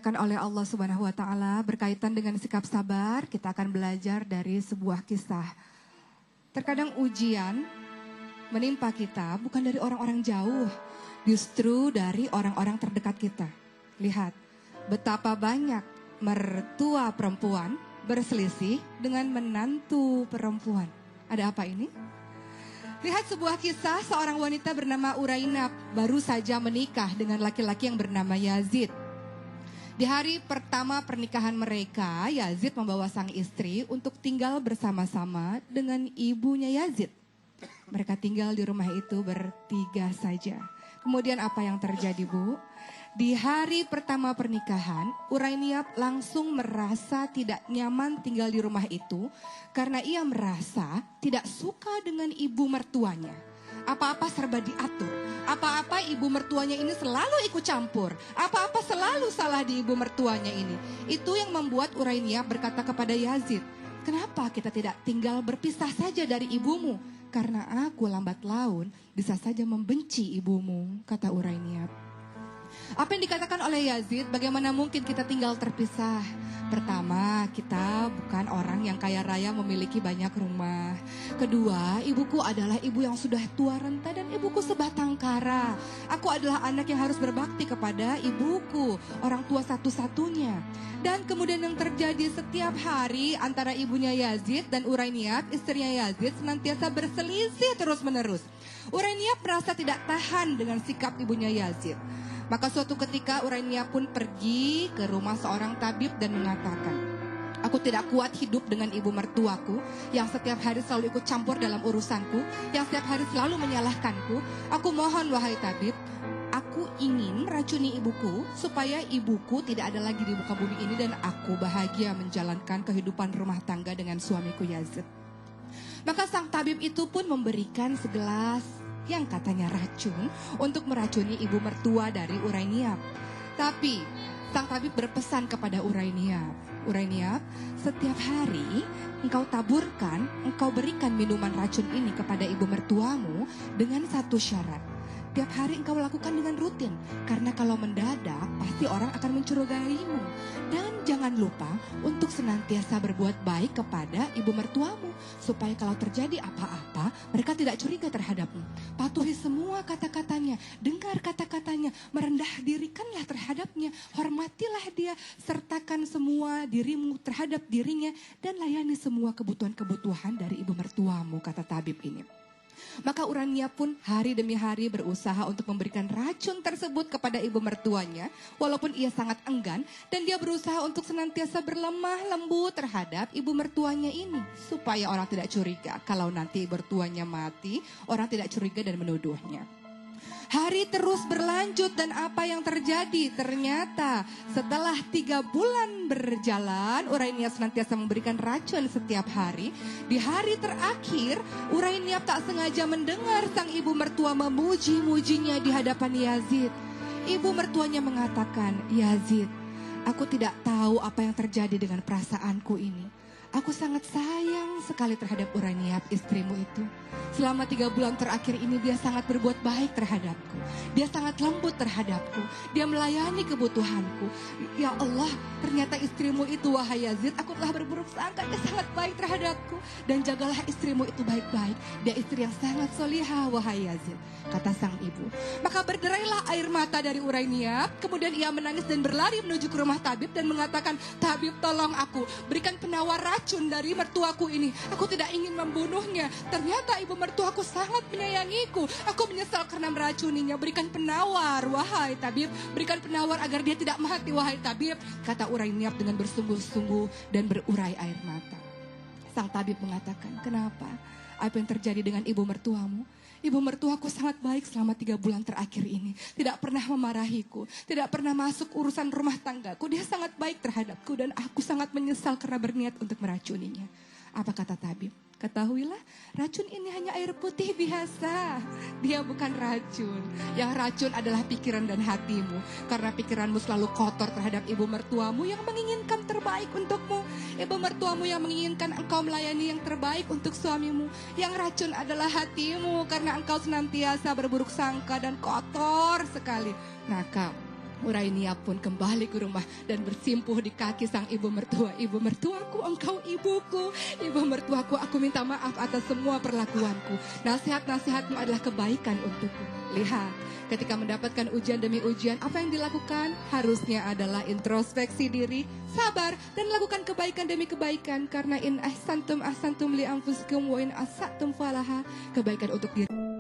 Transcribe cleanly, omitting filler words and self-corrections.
dimuliakan oleh Allah Subhanahu wa taala, berkaitan dengan sikap sabar, kita akan belajar dari sebuah kisah. Terkadang ujian menimpa kita bukan dari orang-orang jauh, justru dari orang-orang terdekat kita. Lihat, betapa banyak mertua perempuan berselisih dengan menantu perempuan. Ada apa ini? Lihat sebuah kisah seorang wanita bernama Urainab baru saja menikah dengan laki-laki yang bernama Yazid. Di hari pertama pernikahan mereka, Yazid membawa sang istri untuk tinggal bersama-sama dengan ibunya Yazid. Mereka tinggal di rumah itu bertiga saja. Kemudian apa yang terjadi, Bu? Di hari pertama pernikahan, Urainab langsung merasa tidak nyaman tinggal di rumah itu karena ia merasa tidak suka dengan ibu mertuanya. Apa-apa serba diatur, apa-apa ibu mertuanya ini selalu ikut campur, apa-apa selalu salah di ibu mertuanya ini. Itu yang membuat Urainab berkata kepada Yazid, "Kenapa kita tidak tinggal berpisah saja dari ibumu? Karena aku lambat laun bisa saja membenci ibumu," kata Urainab. Apa yang dikatakan oleh Yazid, bagaimana mungkin kita tinggal terpisah? Pertama, kita bukan orang yang kaya raya memiliki banyak rumah. Kedua, ibuku adalah ibu yang sudah tua renta dan ibuku sebatang kara. Aku adalah anak yang harus berbakti kepada ibuku, orang tua satu-satunya. Dan kemudian yang terjadi setiap hari antara ibunya Yazid dan Urainab, istrinya Yazid, senantiasa berselisih terus-menerus. Urainab merasa tidak tahan dengan sikap ibunya Yazid. Maka suatu ketika Urainab pun pergi ke rumah seorang tabib dan mengatakan, "Aku tidak kuat hidup dengan ibu mertuaku yang setiap hari selalu ikut campur dalam urusanku, yang setiap hari selalu menyalahkanku. Aku mohon wahai tabib, aku ingin meracuni ibuku supaya ibuku tidak ada lagi di muka bumi ini dan aku bahagia menjalankan kehidupan rumah tangga dengan suamiku Yazid." Maka sang tabib itu pun memberikan segelas yang katanya racun untuk meracuni ibu mertua dari Urainab. Tapi sang tabib berpesan kepada Urainab, "Urainab, setiap hari engkau taburkan, engkau berikan minuman racun ini kepada ibu mertuamu dengan satu syarat. Tiap hari engkau lakukan dengan rutin, karena kalau mendadak pasti orang akan mencurigaimu. Dan jangan lupa untuk senantiasa berbuat baik kepada ibu mertuamu, supaya kalau terjadi apa-apa, mereka tidak curiga terhadapmu. Patuhi semua kata-katanya, dengar kata-katanya, merendah dirikanlah terhadapnya, hormatilah dia, sertakan semua dirimu terhadap dirinya, dan layani semua kebutuhan-kebutuhan dari ibu mertuamu," kata tabib ini. Maka Urainab pun hari demi hari berusaha untuk memberikan racun tersebut kepada ibu mertuanya, walaupun ia sangat enggan, dan dia berusaha untuk senantiasa berlemah lembut terhadap ibu mertuanya ini, supaya orang tidak curiga. Kalau nanti ibu mertuanya mati, orang tidak curiga dan menuduhnya. Hari terus berlanjut dan apa yang terjadi? Ternyata setelah 3 bulan berjalan, Urainab senantiasa memberikan racun setiap hari. Di hari terakhir, Urainab tak sengaja mendengar sang ibu mertua memuji-mujinya di hadapan Yazid. Ibu mertuanya mengatakan, "Yazid, aku tidak tahu apa yang terjadi dengan perasaanku ini. Aku sangat sayang sekali terhadap Urainab, istrimu itu. Selama 3 bulan terakhir ini dia sangat berbuat baik terhadapku. Dia sangat lembut terhadapku. Dia melayani kebutuhanku. Ya Allah, ternyata istrimu itu, wahai Yazid, aku telah berburuk sangka. Dia sangat baik terhadapku. Dan jagalah istrimu itu baik-baik. Dia istri yang sangat solihah, wahai Yazid," kata sang ibu. Maka berderailah air mata dari Urainab. Kemudian ia menangis dan berlari menuju ke rumah tabib dan mengatakan, "Tabib, tolong aku, berikan penawar racun dari mertuaku ini. Aku tidak ingin membunuhnya. Ternyata ibu mertuaku sangat menyayangiku. Aku menyesal karena meracuninya. Berikan penawar, wahai tabib. Berikan penawar agar dia tidak mati, wahai tabib," kata Urainab dengan bersungguh-sungguh dan berurai air mata. Sang tabib mengatakan, "Kenapa? Apa yang terjadi dengan ibu mertuamu? Ibu mertuaku sangat baik selama 3 bulan terakhir ini. Tidak pernah memarahiku. Tidak pernah masuk urusan rumah tanggaku. Dia sangat baik terhadapku dan aku sangat menyesal karena berniat untuk meracuninya." Apa kata tabib? "Ketahuilah, racun ini hanya air putih biasa. Dia bukan racun. Yang racun adalah pikiran dan hatimu. Karena pikiranmu selalu kotor terhadap ibu mertuamu yang menginginkan terbaik untukmu. Ibu mertuamu yang menginginkan engkau melayani yang terbaik untuk suamimu. Yang racun adalah hatimu karena engkau senantiasa berburuk sangka dan kotor sekali. Maka Urania pun kembali ke rumah dan bersimpuh di kaki sang ibu mertua. Ibu mertuaku, engkau ibuku. Ibu mertuaku, aku minta maaf atas semua perlakuanku. Nasihat-nasihatmu adalah kebaikan untukku. Lihat, ketika mendapatkan ujian demi ujian, apa yang dilakukan? Harusnya adalah introspeksi diri, sabar, dan lakukan kebaikan demi kebaikan. Karena in ahsantum ahsantum li anfusikum wa in asatum falaha. Kebaikan untuk diri.